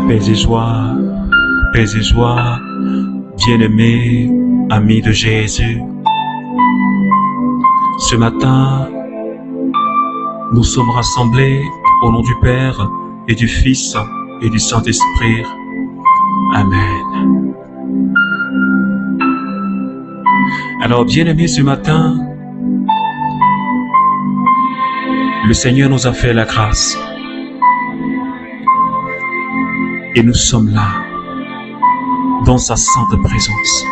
Paix et joie, bien-aimés, amis de Jésus. Ce matin, nous sommes rassemblés au nom du Père et du Fils et du Saint-Esprit. Amen. Alors, bien-aimés, ce matin, le Seigneur nous a fait la grâce. Et nous sommes là, dans sa sainte présence.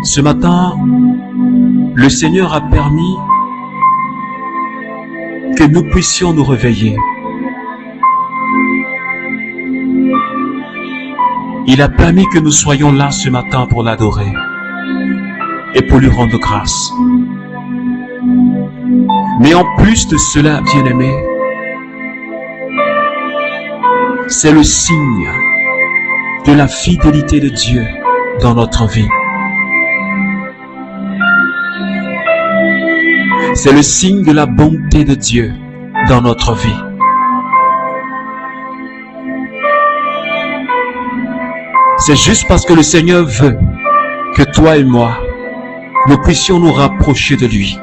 Ce matin, le Seigneur a permis que nous puissions nous réveiller. Il a permis que nous soyons là ce matin pour l'adorer et pour lui rendre grâce. Mais en plus de cela, bien-aimés, c'est le signe de la fidélité de Dieu dans notre vie. C'est le signe de la bonté de Dieu dans notre vie. C'est juste parce que le Seigneur veut que toi et moi, nous puissions nous rapprocher de lui.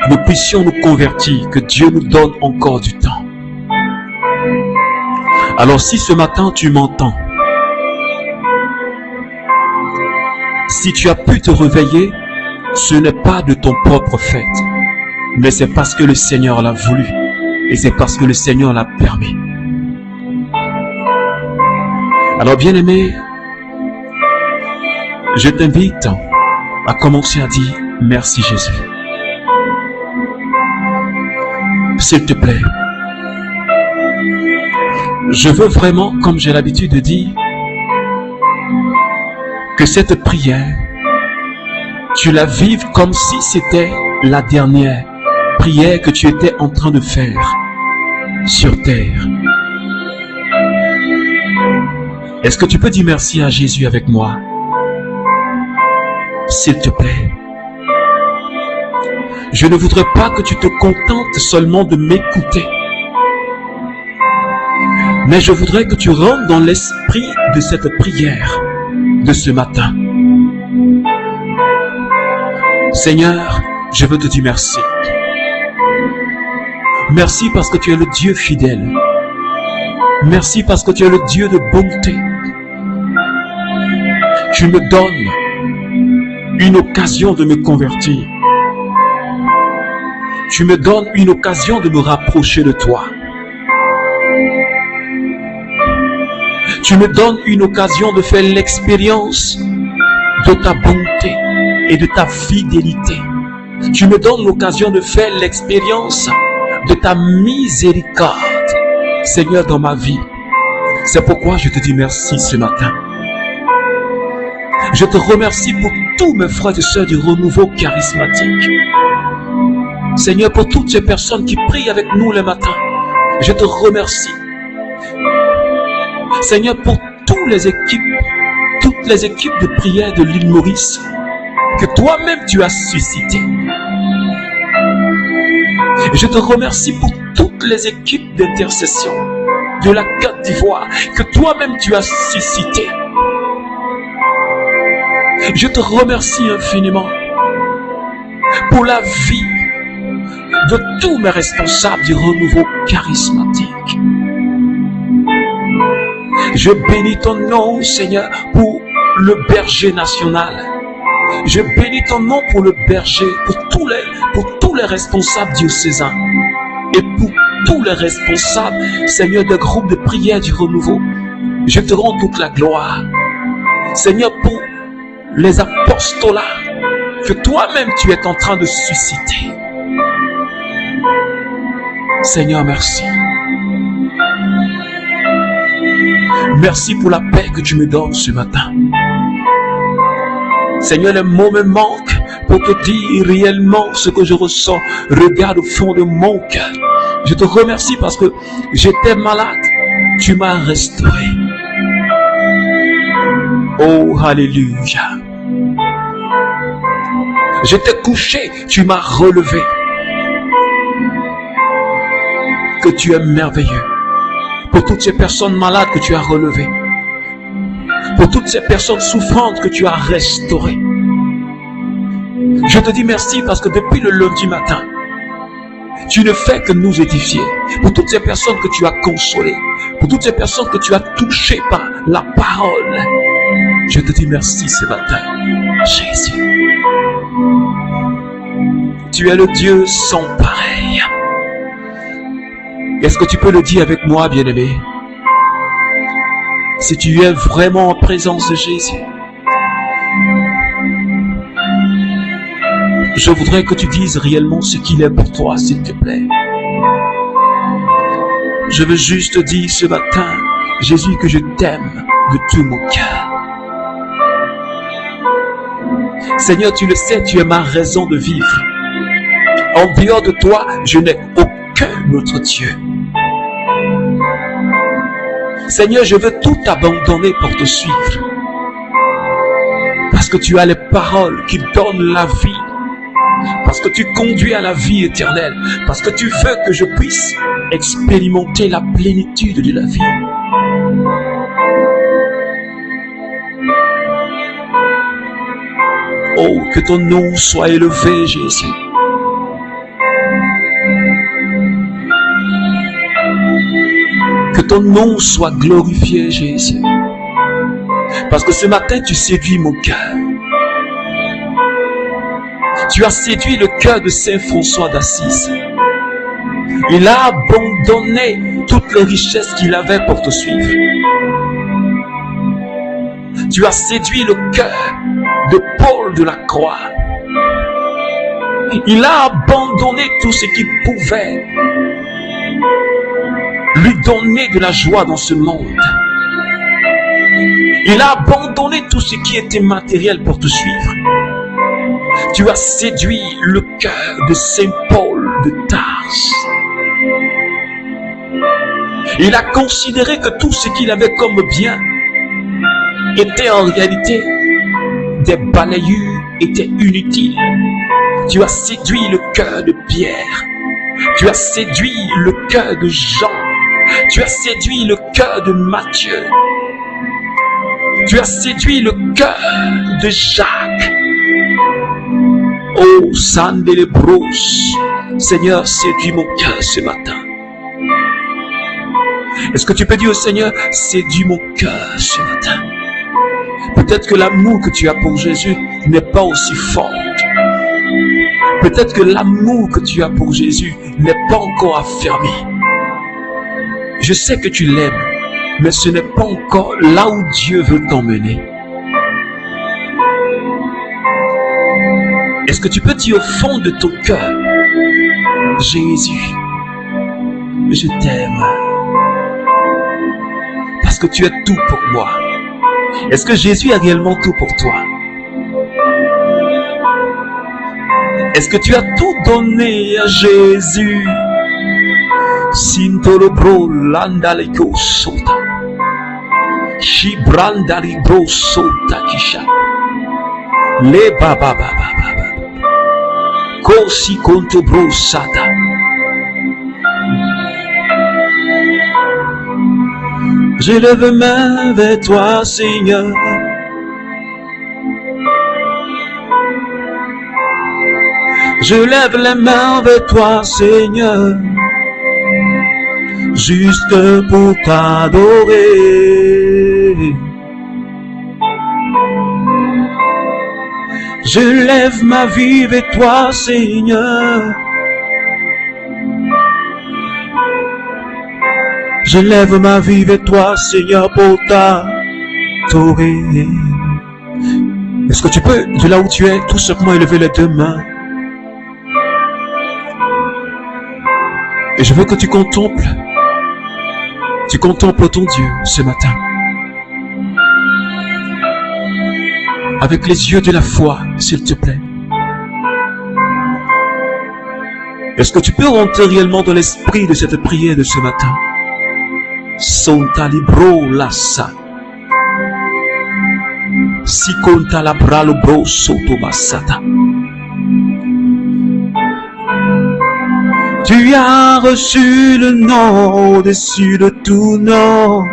Nous puissions nous convertir, que Dieu nous donne encore du temps. Alors si ce matin tu m'entends, si tu as pu te réveiller, ce n'est pas de ton propre fait, mais c'est parce que le Seigneur l'a voulu et c'est parce que le Seigneur l'a permis. Alors bien-aimé, je t'invite à commencer à dire merci Jésus. S'il te plaît, je veux vraiment, comme j'ai l'habitude de dire, que cette prière, tu la vives comme si c'était la dernière prière que tu étais en train de faire sur terre. Est-ce que tu peux dire merci à Jésus avec moi? S'il te plaît. Je ne voudrais pas que tu te contentes seulement de m'écouter. Mais je voudrais que tu rentres dans l'esprit de cette prière de ce matin. Seigneur, je veux te dire merci. Merci parce que tu es le Dieu fidèle. Merci parce que tu es le Dieu de bonté. Tu me donnes une occasion de me convertir. Tu me donnes une occasion de me rapprocher de toi. Tu me donnes une occasion de faire l'expérience de ta bonté et de ta fidélité. Tu me donnes l'occasion de faire l'expérience de ta miséricorde, Seigneur, dans ma vie. C'est pourquoi je te dis merci ce matin. Je te remercie pour tous mes frères et sœurs du renouveau charismatique. Seigneur, pour toutes ces personnes qui prient avec nous le matin, je te remercie. Seigneur, pour toutes les équipes de prière de l'île Maurice, que toi-même tu as suscité. Je te remercie pour toutes les équipes d'intercession de la Côte d'Ivoire, que toi-même tu as suscité. Je te remercie infiniment pour la vie de tous mes responsables du renouveau charismatique. Je bénis ton nom, Seigneur, pour le berger national. Je bénis ton nom pour le berger, pour tous les responsables diocésains et pour tous les responsables, Seigneur, des groupes de prière du renouveau. Je te rends toute la gloire. Seigneur, pour les apostolats que toi-même tu es en train de susciter. Seigneur, merci. Merci pour la paix que tu me donnes ce matin. Seigneur, les mots me manquent pour te dire réellement ce que je ressens. Regarde au fond de mon cœur. Je te remercie parce que j'étais malade. Tu m'as restauré. Oh, alléluia. J'étais couché. Tu m'as relevé. que tu es merveilleux. Pour toutes ces personnes malades que tu as relevées. Pour toutes ces personnes souffrantes que tu as restaurées. Je te dis merci parce que depuis le lundi matin, tu ne fais que nous édifier. Pour toutes ces personnes que tu as consolées. Pour toutes ces personnes que tu as touchées par la parole. Je te dis merci ce matin, Jésus. Tu es le Dieu sans pareil. Est-ce que tu peux le dire avec moi, bien-aimé? Si tu es vraiment en présence de Jésus, je voudrais que tu dises réellement ce qu'il est pour toi, s'il te plaît. Je veux juste te dire ce matin, Jésus, que je t'aime de tout mon cœur. Seigneur, tu le sais, tu es ma raison de vivre. En dehors de toi, je n'ai aucun autre Dieu. Seigneur, je veux tout abandonner pour te suivre. Parce que tu as les paroles qui donnent la vie. Parce que tu conduis à la vie éternelle. Parce que tu veux que je puisse expérimenter la plénitude de la vie. Oh, que ton nom soit élevé, Jésus. Que ton nom soit glorifié, Jésus. Parce que ce matin, tu séduis mon cœur. Tu as séduit le cœur de Saint François d'Assise. Il a abandonné toutes les richesses qu'il avait pour te suivre. Tu as séduit le cœur de Paul de la Croix. Il a abandonné tout ce qui pouvait lui donner de la joie dans ce monde. Il a abandonné tout ce qui était matériel pour te suivre. Tu as séduit le cœur de Saint Paul de Tarse. Il a considéré que tout ce qu'il avait comme bien était en réalité des balayures, était inutile. Tu as séduit le cœur de Pierre. Tu as séduit le cœur de Jean. Tu as séduit le cœur de Matthieu. Tu as séduit le cœur de Jacques. Oh, Sandelebros, Seigneur, séduis mon cœur ce matin. Est-ce que tu peux dire au Seigneur, séduis mon cœur ce matin? Peut-être que l'amour que tu as pour Jésus n'est pas aussi fort. Peut-être que l'amour que tu as pour Jésus n'est pas encore affermi. Je sais que tu l'aimes, mais ce n'est pas encore là où Dieu veut t'emmener. Est-ce que tu peux dire au fond de ton cœur, Jésus, je t'aime, parce que tu es tout pour moi. Est-ce que Jésus est réellement tout pour toi? Est-ce que tu as tout donné à Jésus? Sintolobro landaliko sota, shibrandalibro sota kisha, le baba baba baba, kosi kontobro sata. Je lève main vers toi, Seigneur. Je lève les mains vers toi, Seigneur, juste pour t'adorer. Je lève ma vie vers toi, Seigneur. Je lève ma vie vers toi, Seigneur, pour t'adorer. Est-ce que tu peux, de là où tu es, tout simplement élever les deux mains? Et je veux que tu contemples ton Dieu ce matin. Avec les yeux de la foi, s'il te plaît. Est-ce que tu peux rentrer réellement dans l'esprit de cette prière de ce matin? Sonta libro lassa. Si conta la bralo bro soto basata. Tu as reçu le nom au-dessus de tout nom.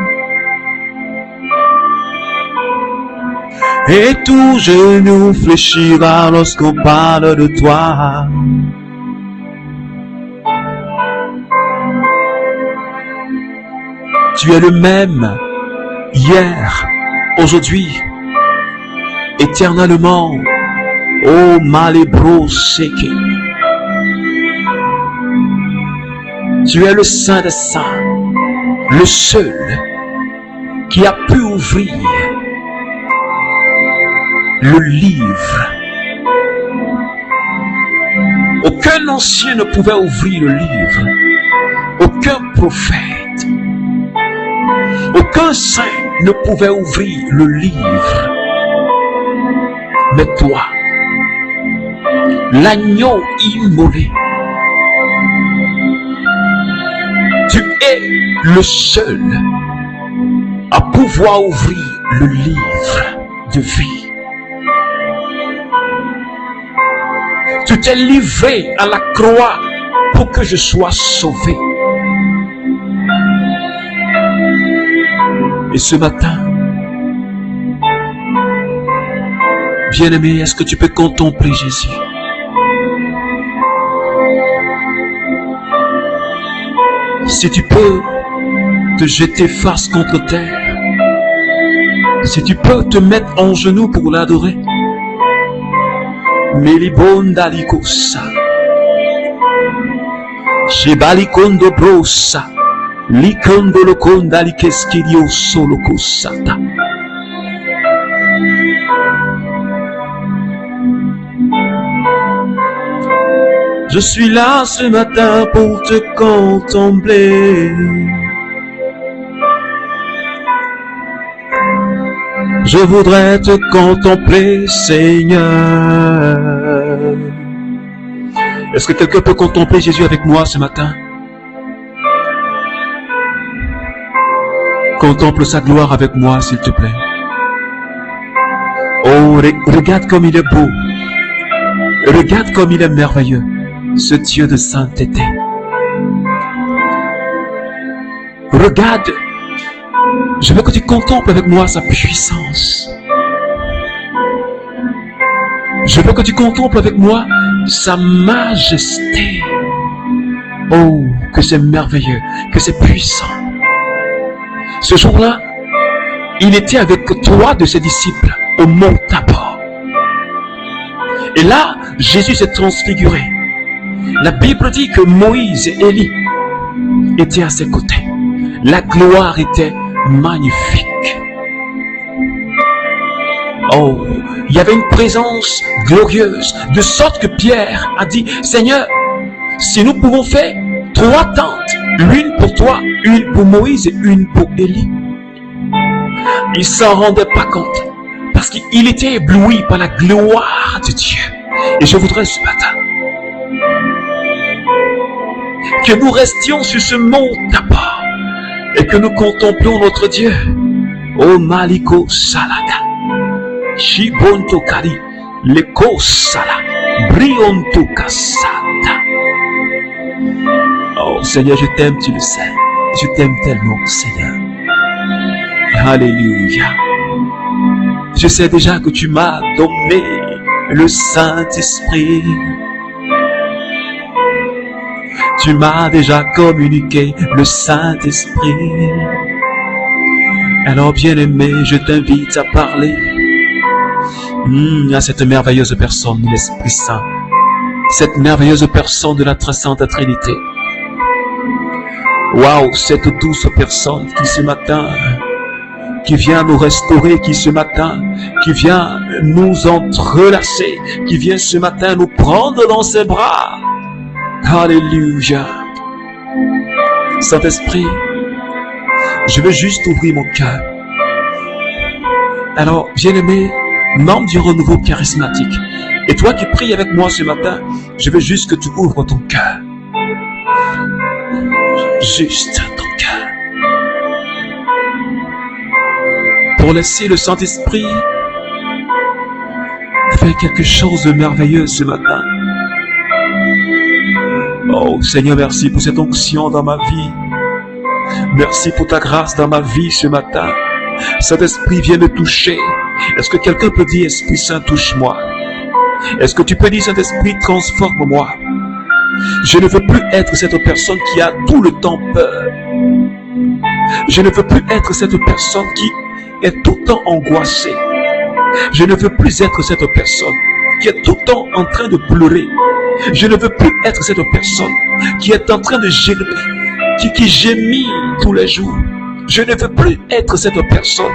Et tout genou fléchira lorsqu'on parle de toi. Tu es le même hier, aujourd'hui, éternellement. Oh Malebro Seke. Tu es le Saint des Saints, le seul qui a pu ouvrir le livre. Aucun ancien ne pouvait ouvrir le livre. Aucun prophète, aucun saint ne pouvait ouvrir le livre. Mais toi, l'agneau immolé, tu es le seul à pouvoir ouvrir le livre de vie. Tu t'es livré à la croix pour que je sois sauvé. Et ce matin, bien-aimé, est-ce que tu peux contempler Jésus? Si tu peux te jeter face contre terre, si tu peux te mettre en genoux pour l'adorer, Melibonda likosa, Shebalikondo brosa, Likondo lokonda likeskidio solo kosata. Je suis là ce matin pour te contempler. Je voudrais te contempler, Seigneur. Est-ce que quelqu'un peut contempler Jésus avec moi ce matin? Contemple sa gloire avec moi, s'il te plaît. Oh, regarde comme il est beau. Regarde comme il est merveilleux, ce Dieu de sainteté. Regarde. Je veux que tu contemples avec moi sa puissance. Je veux que tu contemples avec moi sa majesté. Oh, que c'est merveilleux, que c'est puissant. Ce jour-là, il était avec 3 de ses disciples au mont Tabor. Et là, Jésus s'est transfiguré. La Bible dit que Moïse et Élie étaient à ses côtés. La gloire était magnifique. Oh, il y avait une présence glorieuse, de sorte que Pierre a dit, Seigneur, si nous pouvons faire 3 tentes, l'une pour toi, une pour Moïse et une pour Élie. Il s'en rendait pas compte, parce qu'il était ébloui par la gloire de Dieu. Et je voudrais ce matin que nous restions sur ce mont Tabor et que nous contemplions notre Dieu. Oh Maliko Salada, Shibonto Kari, Leko Sala, Brionto Kasata. Oh Seigneur, je t'aime, tu le sais. Je t'aime tellement, Seigneur. Alléluia. Je sais déjà que tu m'as donné le Saint-Esprit. Tu m'as déjà communiqué le Saint-Esprit. Alors, bien-aimé, je t'invite à parler à cette merveilleuse personne, l'Esprit Saint. Cette merveilleuse personne de la très sainte Trinité. Waouh, cette douce personne qui ce matin, qui vient nous restaurer, qui ce matin, qui vient nous entrelacer, qui vient ce matin nous prendre dans ses bras. Alléluia. Saint-Esprit, je veux juste ouvrir mon cœur. Alors, bien-aimé, membre du renouveau charismatique, et toi qui pries avec moi ce matin, je veux juste que tu ouvres ton cœur. Juste ton cœur. Pour laisser le Saint-Esprit faire quelque chose de merveilleux ce matin. Oh Seigneur, merci pour cette onction dans ma vie. Merci pour ta grâce dans ma vie ce matin. Saint-Esprit, viens me toucher. Est-ce que quelqu'un peut dire, Esprit Saint, touche-moi? Est-ce que tu peux dire, Saint-Esprit, transforme-moi? Je ne veux plus être cette personne qui a tout le temps peur. Je ne veux plus être cette personne qui est tout le temps angoissée. Je ne veux plus être cette personne qui est tout le temps en train de pleurer. Je ne veux plus être cette personne qui est en train de gémir, qui gémit tous les jours. Je ne veux plus être cette personne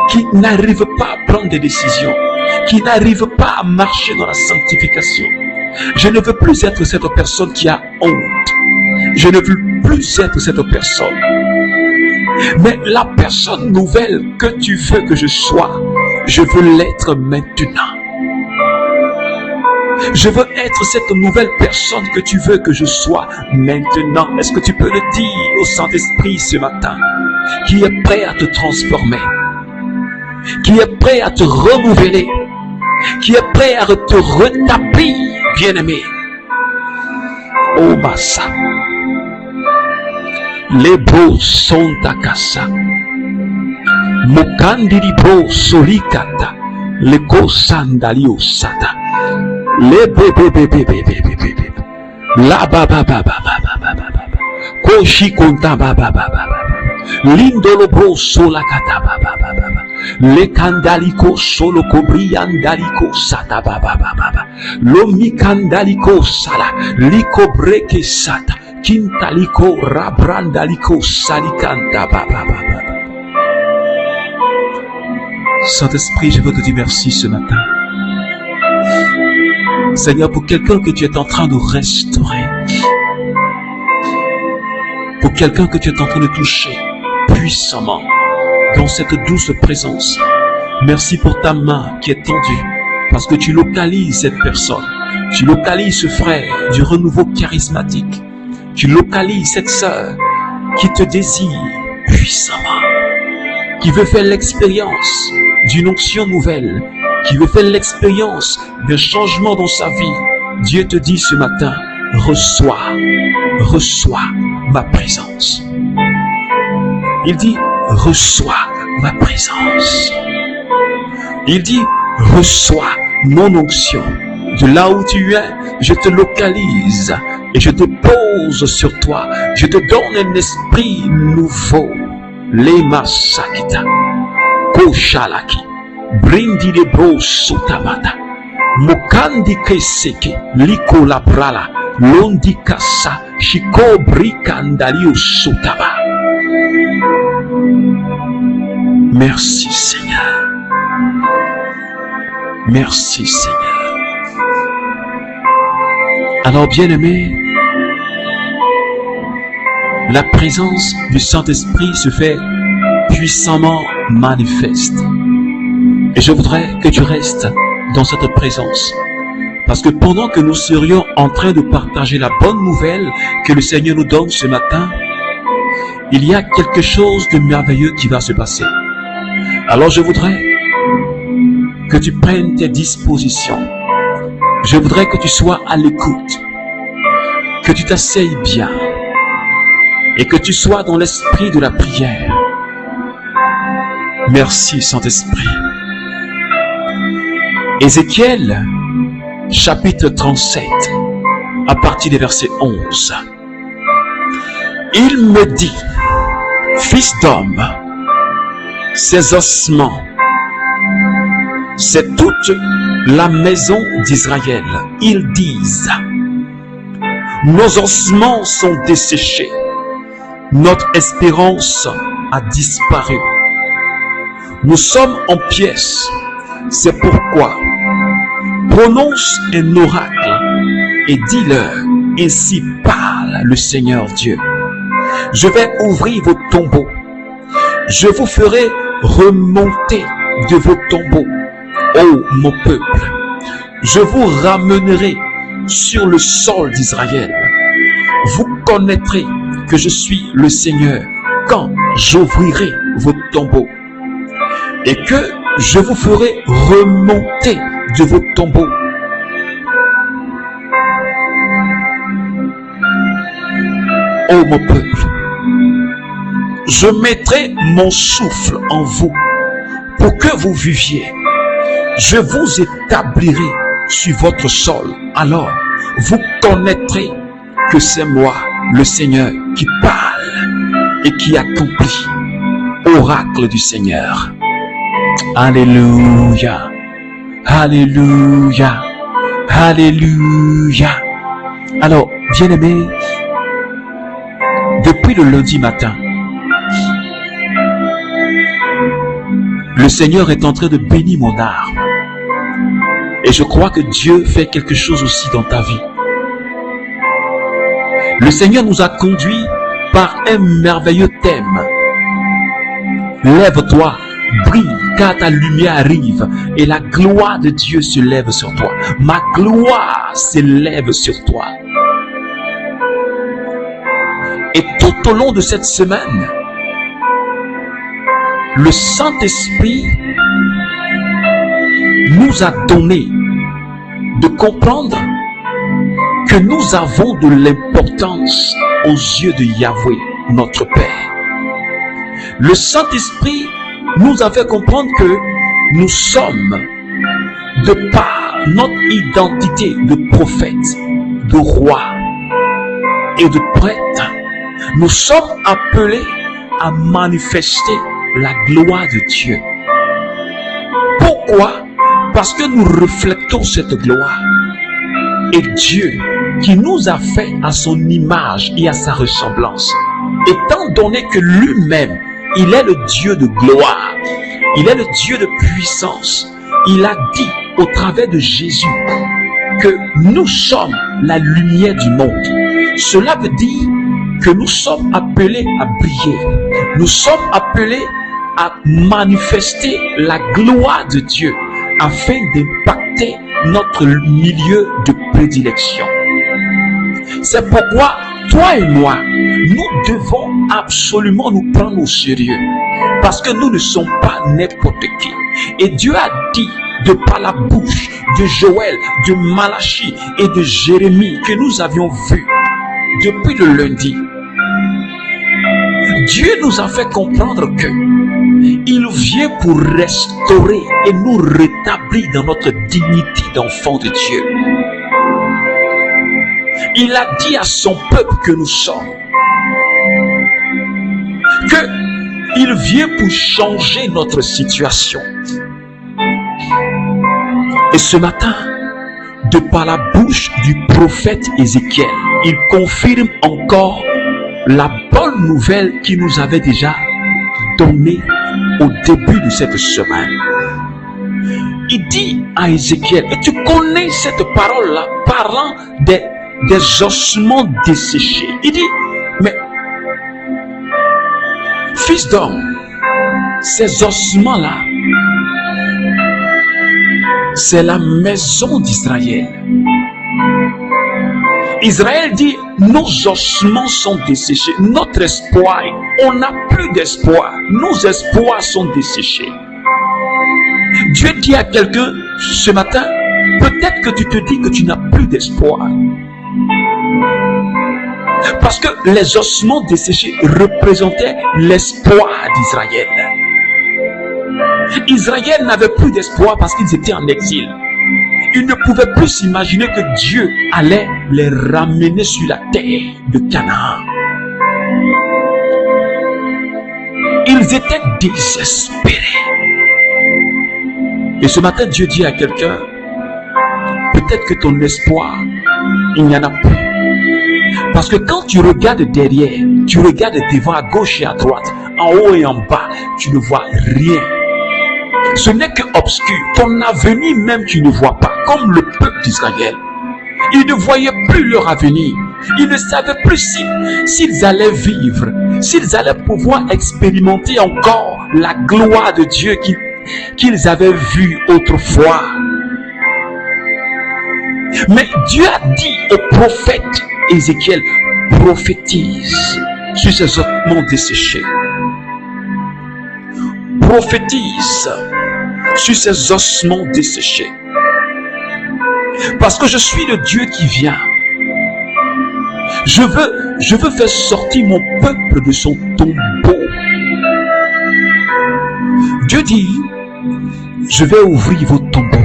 qui n'arrive pas à prendre des décisions, qui n'arrive pas à marcher dans la sanctification. Je ne veux plus être cette personne qui a honte. Je ne veux plus être cette personne. Mais la personne nouvelle que tu veux que je sois, je veux l'être maintenant. Je veux être cette nouvelle personne que tu veux que je sois maintenant. Est-ce que tu peux le dire au Saint-Esprit ce matin, qui est prêt à te transformer, qui est prêt à te renouveler, qui est prêt à te rétablir, bien-aimé. Oh Massa, les beaux sont à casa, Mokandiri bro solikata, les kosandalio sata. Les bébé la baba koshi konta baba lindolo bro sola kata baba le kandaliko solo kobriandaliko sata baba lomi kandaliko sala liko breke sata kintaliko rabrandaliko salikanta baba. Saint-Esprit, je veux te dire merci ce matin. Seigneur, pour quelqu'un que tu es en train de restaurer, pour quelqu'un que tu es en train de toucher puissamment dans cette douce présence, merci pour ta main qui est tendue, parce que tu localises cette personne, tu localises ce frère du renouveau charismatique, tu localises cette sœur qui te désire puissamment, qui veut faire l'expérience d'une onction nouvelle, qui veut faire l'expérience d'un changement dans sa vie. Dieu te dit ce matin, reçois ma présence. Il dit, reçois ma présence. Il dit, reçois mon onction. De là où tu es, je te localise et je te pose sur toi. Je te donne un esprit nouveau. Lema sakita, koshalaki. Brindi de bro sotabata mukandi keseke liko la brala londi kasa shiko brikandalio sotaba. Merci Seigneur. Merci Seigneur. Alors bien-aimé, la présence du Saint-Esprit se fait puissamment manifeste. Et je voudrais que tu restes dans cette présence. Parce que pendant que nous serions en train de partager la bonne nouvelle que le Seigneur nous donne ce matin, il y a quelque chose de merveilleux qui va se passer. Alors je voudrais que tu prennes tes dispositions. Je voudrais que tu sois à l'écoute, que tu t'asseyes bien et que tu sois dans l'esprit de la prière. Merci Saint-Esprit. Ézéchiel, chapitre 37, à partir du verset 11. Il me dit, fils d'homme, ces ossements, c'est toute la maison d'Israël. Ils disent, nos ossements sont desséchés, notre espérance a disparu. Nous sommes en pièces. C'est pourquoi prononce un oracle et dis-leur, ainsi parle le Seigneur Dieu. Je vais ouvrir vos tombeaux. Je vous ferai remonter de vos tombeaux, ô mon peuple. Je vous ramènerai sur le sol d'Israël. Vous connaîtrez que je suis le Seigneur quand j'ouvrirai vos tombeaux et que je vous ferai remonter de vos tombeaux. ô mon peuple, je mettrai mon souffle en vous pour que vous viviez. Je vous établirai sur votre sol. Alors, vous connaîtrez que c'est moi, le Seigneur, qui parle et qui accomplit. Oracle du Seigneur. Alléluia. Alléluia. Alléluia. Alors, bien-aimés, depuis le lundi matin, le Seigneur est en train de bénir mon âme. Et je crois que Dieu fait quelque chose aussi dans ta vie. Le Seigneur nous a conduits par un merveilleux thème. Lève-toi, brille, car ta lumière arrive et la gloire de Dieu se lève sur toi. Ma gloire s'élève sur toi. Et tout au long de cette semaine, le Saint-Esprit nous a donné de comprendre que nous avons de l'importance aux yeux de Yahweh, notre Père. Le Saint-Esprit nous a fait comprendre que nous sommes, de par notre identité de prophète, de roi et de prêtre, nous sommes appelés à manifester la gloire de Dieu. Pourquoi? Parce que nous reflétons cette gloire. Et Dieu, qui nous a fait à son image et à sa ressemblance, étant donné que lui-même, il est le Dieu de gloire, il est le Dieu de puissance, il a dit au travers de Jésus que nous sommes la lumière du monde. Cela veut dire que nous sommes appelés à briller. Nous sommes appelés à manifester la gloire de Dieu afin d'impacter notre milieu de prédilection. C'est pourquoi toi et moi, nous devons absolument nous prendre au sérieux, parce que nous ne sommes pas n'importe qui. Et Dieu a dit de par la bouche de Joël, de Malachie et de Jérémie que nous avions vu depuis le lundi. Dieu nous a fait comprendre que il vient pour restaurer et nous rétablir dans notre dignité d'enfant de Dieu. Il a dit à son peuple que nous sommes que il vient pour changer notre situation. Et ce matin, de par la bouche du prophète Ézéchiel, il confirme encore la bonne nouvelle qu'il nous avait déjà donnée au début de cette semaine. Il dit à Ézéchiel, et tu connais cette parole-là, parlant des ossements desséchés. Il dit, mais fils d'homme, ces ossements-là, c'est la maison d'Israël. Israël dit, nos ossements sont desséchés. Notre espoir, on n'a plus d'espoir. Nos espoirs sont desséchés. Dieu dit à quelqu'un ce matin, peut-être que tu te dis que tu n'as plus d'espoir. Parce que les ossements desséchés représentaient l'espoir d'Israël. Israël n'avait plus d'espoir parce qu'ils étaient en exil. Ils ne pouvaient plus s'imaginer que Dieu allait les ramener sur la terre de Canaan. Ils étaient désespérés. Et ce matin, Dieu dit à quelqu'un, peut-être que ton espoir, il n'y en a plus. Parce que quand tu regardes derrière, tu regardes devant, à gauche et à droite, en haut et en bas, tu ne vois rien. Ce n'est que obscur. Ton avenir même, tu ne vois pas. Comme le peuple d'Israël. Ils ne voyaient plus leur avenir. Ils ne savaient plus s'ils allaient vivre, s'ils allaient pouvoir expérimenter encore la gloire de Dieu qu'ils avaient vue autrefois. Mais Dieu a dit au prophète Ézéchiel, prophétise sur ces ossements desséchés. Prophétise sur ces ossements desséchés. Parce que je suis le Dieu qui vient. Je veux je veux faire sortir mon peuple de son tombeau. Dieu dit, je vais ouvrir vos tombeaux.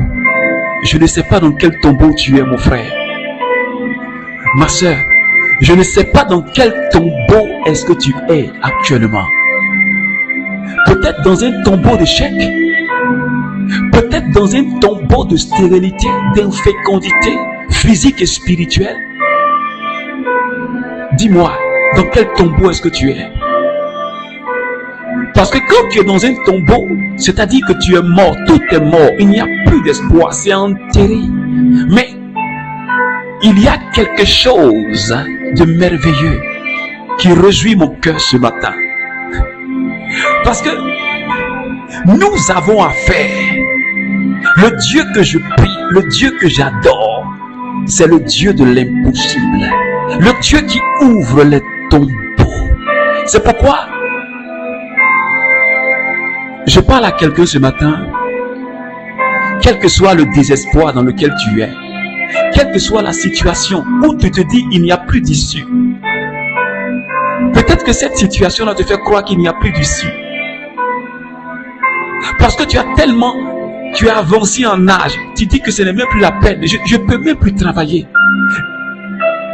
Je ne sais pas dans quel tombeau tu es, mon frère. Ma soeur, je ne sais pas dans quel tombeau est-ce que tu es actuellement. Peut-être dans un tombeau d'échec. Peut-être dans un tombeau de stérilité, d'infécondité physique et spirituelle. Dis-moi, dans quel tombeau est-ce que tu es? Parce que quand tu es dans un tombeau, c'est-à-dire que tu es mort, tout est mort, il n'y a plus d'espoir, c'est enterré. Mais il y a quelque chose de merveilleux qui réjouit mon cœur ce matin. Parce que nous avons affaire, le Dieu que je prie, le Dieu que j'adore, c'est le Dieu de l'impossible, le Dieu qui ouvre les tombeaux. C'est pourquoi je parle à quelqu'un ce matin, quel que soit le désespoir dans lequel tu es, quelle que soit la situation où tu te dis il n'y a plus d'issue. Peut-être que cette situation-là te fait croire qu'il n'y a plus d'issue. Parce que tu as avancé en âge, tu dis que ce n'est même plus la peine, je ne peux même plus travailler.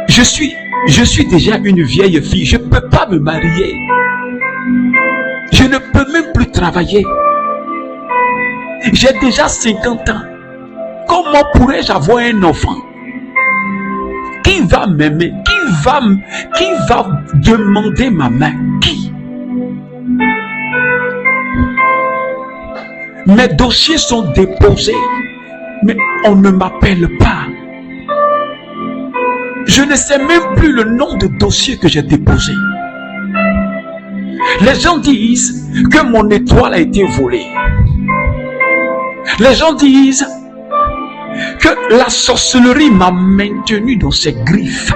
Je suis déjà une vieille fille, je ne peux pas me marier. Je ne peux même plus travailler. J'ai déjà 50 ans. Comment pourrais-je avoir un enfant? Qui va m'aimer? Qui va demander ma main? Qui? Mes dossiers sont déposés, mais on ne m'appelle pas. Je ne sais même plus le nom de dossier que j'ai déposé. Les gens disent que mon étoile a été volée. Les gens disent que la sorcellerie m'a maintenu dans ses griffes.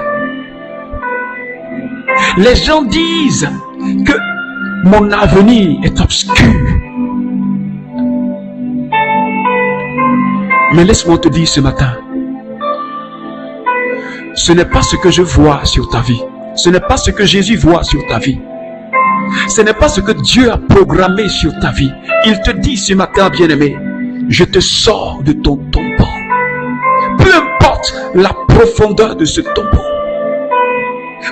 Les gens disent que mon avenir est obscur. Mais laisse-moi te dire ce matin, ce n'est pas ce que je vois sur ta vie. Ce n'est pas ce que Jésus voit sur ta vie. Ce n'est pas ce que Dieu a programmé sur ta vie. Il te dit ce matin, bien-aimé, je te sors de ton tombeau. Peu importe la profondeur de ce tombeau.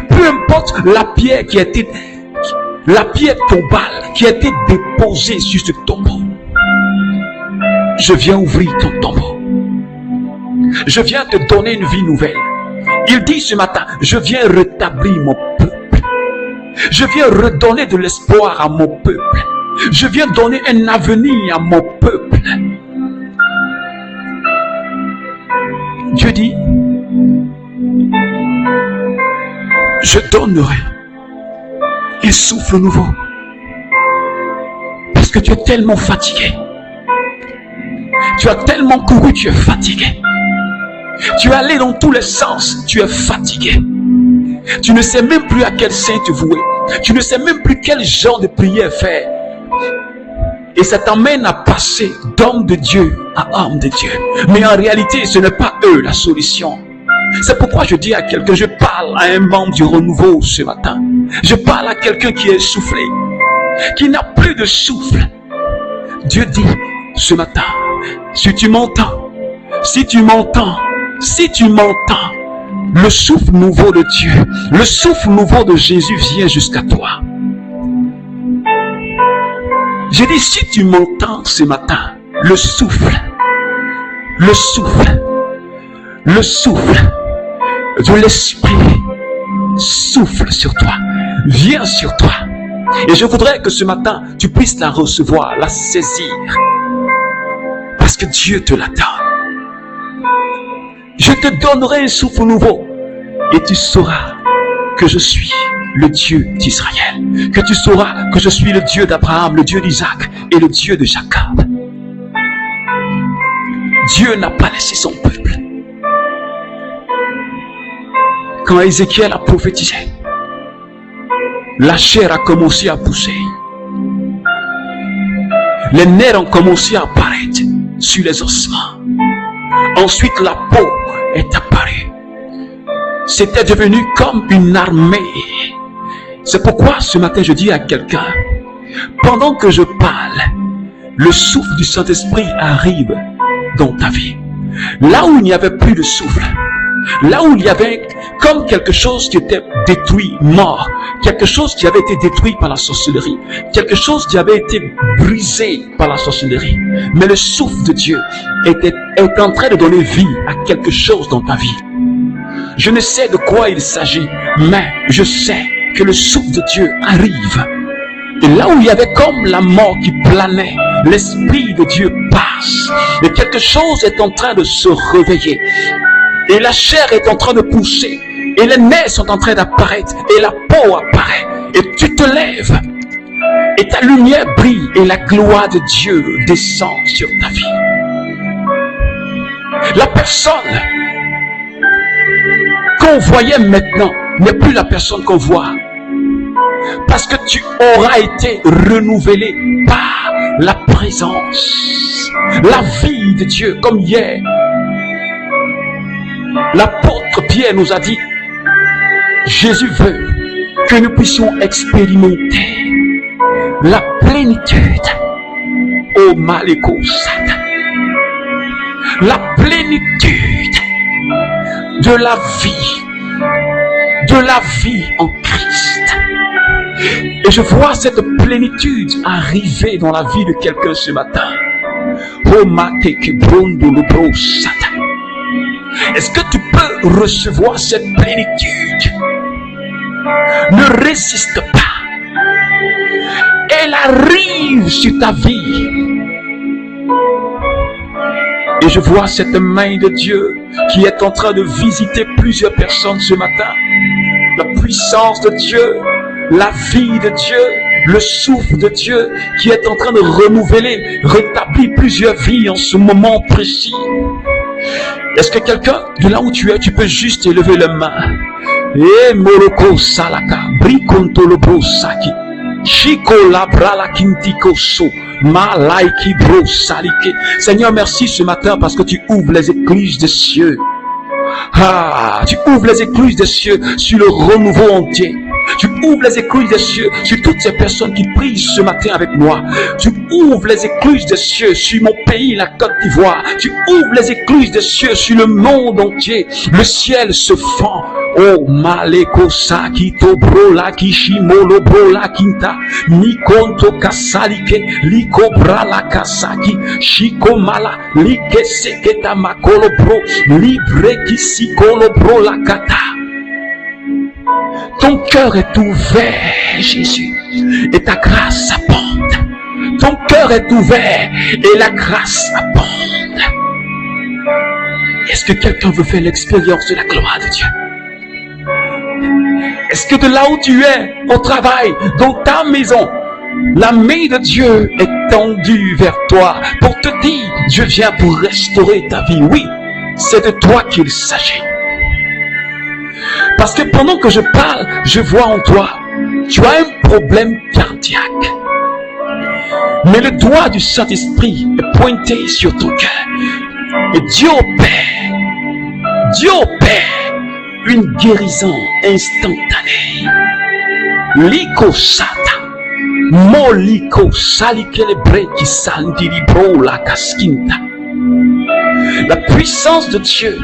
Peu importe la pierre tombale qui a été déposée sur ce tombeau. Je viens ouvrir ton tombeau. Je viens te donner une vie nouvelle. Il dit ce matin, je viens rétablir mon peuple. Je viens redonner de l'espoir à mon peuple. Je viens donner un avenir à mon peuple. Dieu dit, je donnerai un souffle nouveau. Parce que tu es tellement fatigué. Tu as tellement couru, tu es fatigué. Tu es allé dans tous les sens, tu es fatigué. Tu ne sais même plus à quel saint te vouer. Tu ne sais même plus quel genre de prière faire. Et ça t'amène à passer d'homme de Dieu à homme de Dieu. Mais en réalité, ce n'est pas eux la solution. C'est pourquoi je dis à quelqu'un, je parle à un membre du renouveau ce matin. Je parle à quelqu'un qui est essoufflé, qui n'a plus de souffle. Dieu dit ce matin, si tu m'entends, le souffle nouveau de Dieu, le souffle nouveau de Jésus vient jusqu'à toi. J'ai dit, si tu m'entends ce matin, le souffle de l'Esprit souffle sur toi, vient sur toi. Et je voudrais que ce matin, tu puisses la recevoir, la saisir. Parce que Dieu te la donne. Je te donnerai un souffle nouveau. Et tu sauras que je suis le Dieu d'Israël. Que tu sauras que je suis le Dieu d'Abraham, le Dieu d'Isaac et le Dieu de Jacob. Dieu n'a pas laissé son peuple. Quand Ézéchiel a prophétisé, la chair a commencé à pousser. Les nerfs ont commencé à apparaître sur les ossements. Ensuite, la peau est apparue c'était devenu comme une armée. C'est pourquoi ce matin je dis à quelqu'un, pendant que je parle, le souffle du Saint-Esprit arrive dans ta vie. Là où il n'y avait plus de souffle, là où il y avait comme quelque chose qui était détruit, mort, quelque chose qui avait été détruit par la sorcellerie, quelque chose qui avait été brisé par la sorcellerie. Mais le souffle de Dieu est en train de donner vie à quelque chose dans ta vie. Je ne sais de quoi il s'agit, mais je sais que le souffle de Dieu arrive. Et là où il y avait comme la mort qui planait, l'Esprit de Dieu passe. Et quelque chose est en train de se réveiller. Et la chair est en train de pousser. Et les nerfs sont en train d'apparaître. Et la peau apparaît. Et tu te lèves. Et ta lumière brille. Et la gloire de Dieu descend sur ta vie. La personne qu'on voyait maintenant n'est plus la personne qu'on voit. Parce que tu auras été renouvelé par la présence, la vie de Dieu. Comme hier, l'apôtre Pierre nous a dit, Jésus veut que nous puissions expérimenter la plénitude au Malékosat, la plénitude de la vie en Christ. Et je vois cette plénitude arriver dans la vie de quelqu'un ce matin. Est-ce que tu peux recevoir cette plénitude? Ne résiste pas. Elle arrive sur ta vie. Et je vois cette main de Dieu qui est en train de visiter plusieurs personnes ce matin. La puissance de Dieu, la vie de Dieu, le souffle de Dieu qui est en train de renouveler, rétablir plusieurs vies en ce moment précis. Est-ce que quelqu'un, de là où tu es, tu peux juste élever les mains? Eh, Moroko Salaka, Brikontolobo Saki, Chiko Labra la Kintiko So, Malaiki Bro Salike. Seigneur, merci ce matin parce que tu ouvres les écluses des cieux. Ah, tu ouvres les écluses des cieux sur le renouveau entier. Tu ouvres les écluses des cieux sur toutes ces personnes qui prient ce matin avec moi. Tu ouvres les écluses des cieux sur mon pays, la Côte d'Ivoire. Tu ouvres les écluses des cieux sur le monde entier. Le ciel se fend. Oh, Maleko Saki Tobro la Kishimolo Bro la Kinta. Nikonto Kasalike, Liko Bra la Kasaki, Shiko Mala, Like Seketa Makolo Bro, Libre Kisikolo Bro la Kata. Ton cœur est ouvert, Jésus, et ta grâce abonde. Ton cœur est ouvert et la grâce abonde. Est-ce que quelqu'un veut faire l'expérience de la gloire de Dieu? Est-ce que de là où tu es, au travail, dans ta maison, la main de Dieu est tendue vers toi pour te dire, je viens pour restaurer ta vie? Oui, c'est de toi qu'il s'agit. Parce que pendant que je parle, je vois en toi, tu as un problème cardiaque. Mais le doigt du Saint-Esprit est pointé sur ton cœur. Et Dieu opère une guérison instantanée. Liko Sata, Moliko Salikelebre qui sandilibro la casquinta. La puissance de Dieu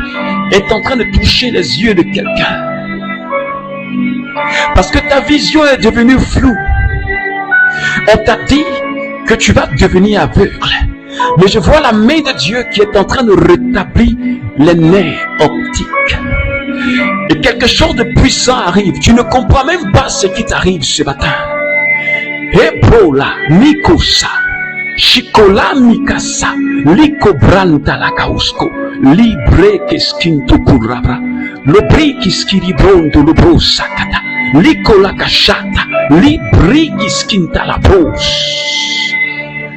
est en train de toucher les yeux de quelqu'un. Parce que ta vision est devenue floue. On t'a dit que tu vas devenir aveugle. Mais je vois la main de Dieu qui est en train de rétablir les nerfs optiques. Et quelque chose de puissant arrive. Tu ne comprends même pas ce qui t'arrive ce matin. Ebola, Mikosa, Shikola Mikasa, Liko Branta la Kausko, Libre Keskinto Kurabra, Lobri Kiskiribrondo Lobro Sakata, Liko la Kashata, Libri Kiskinta la Bros.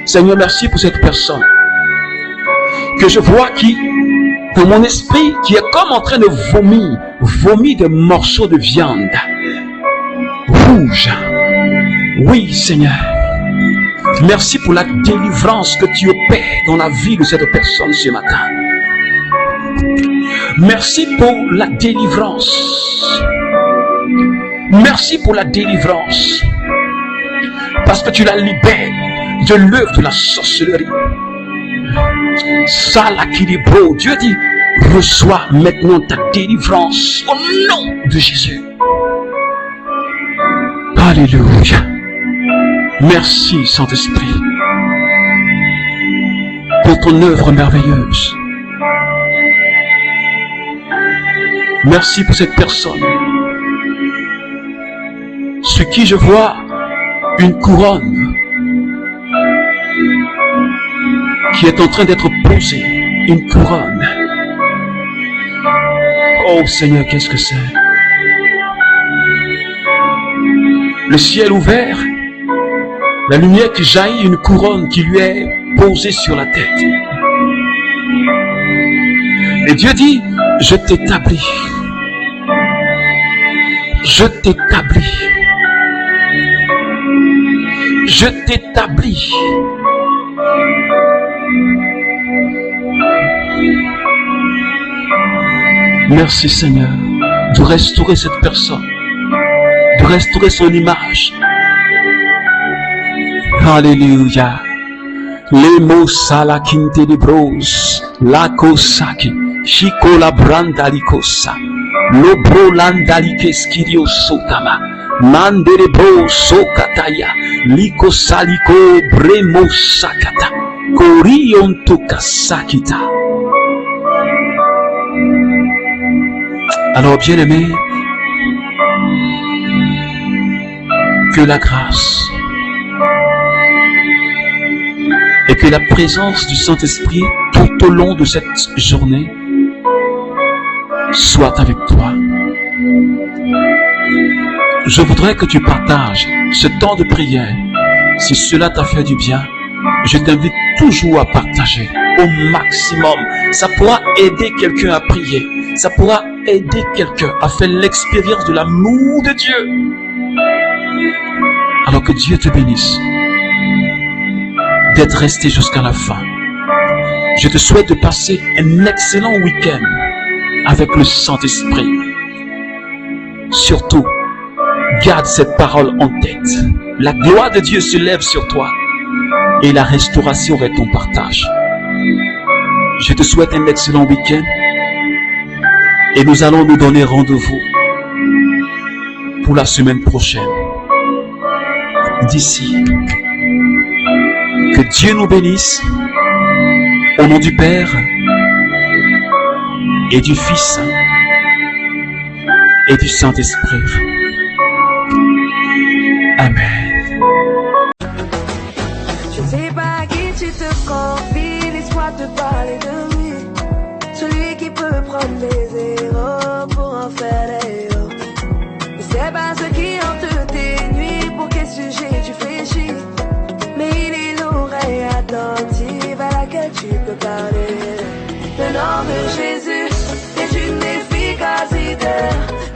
Seigneur, merci pour cette personne que je vois qui, dans mon esprit, qui est comme en train de vomir des morceaux de viande rouge. Oui, Seigneur. Merci pour la délivrance que tu opères dans la vie de cette personne ce matin. Merci pour la délivrance. Merci pour la délivrance. Parce que tu la libères de l'œuvre de la sorcellerie. Salakiribro, Dieu dit, reçois maintenant ta délivrance au nom de Jésus. Alléluia. Merci Saint-Esprit pour ton œuvre merveilleuse. Merci pour cette personne sur qui je vois une couronne qui est en train d'être posée. Une couronne. Oh Seigneur, qu'est-ce que c'est? Le ciel ouvert, la lumière qui jaillit, une couronne qui lui est posée sur la tête. Et Dieu dit, je t'établis. Je t'établis. Je t'établis. Merci Seigneur de restaurer cette personne, de restaurer son image. Alléluia. Les mots salakinte de bros, la kosaki, chiko la brandalikosa, lobro landalikeskirio sotama, mandere bro sokataya, liko saliko bremo sakata, korion tokasakita. Alors, bien-aimé, que la grâce et que la présence du Saint-Esprit tout au long de cette journée soit avec toi. Je voudrais que tu partages ce temps de prière. Si cela t'a fait du bien, je t'invite toujours à partager au maximum. Ça pourra aider quelqu'un à prier. Ça pourra aider quelqu'un à faire l'expérience de l'amour de Dieu. Alors que Dieu te bénisse d'être resté jusqu'à la fin. Je te souhaite de passer un excellent week-end avec le Saint-Esprit. Surtout, garde cette parole en tête. La gloire de Dieu se lève sur toi et la restauration est ton partage. Je te souhaite un excellent week-end et nous allons nous donner rendez-vous pour la semaine prochaine. D'ici, que Dieu nous bénisse au nom du Père et du Fils et du Saint-Esprit. Amen. Je ne sais pas à qui tu te confies, laisse-moi te parler de lui. Celui qui peut prendre mes erreurs pour en faire des héros. Ne sais pas ce qui hante tes nuits, pour quel sujet tu fléchis. Mais il est l'oreille attentive à laquelle tu peux parler. Le nom de Jésus est une efficacité.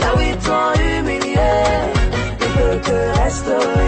Là où ils t'ont humilié, il peut te restaurer.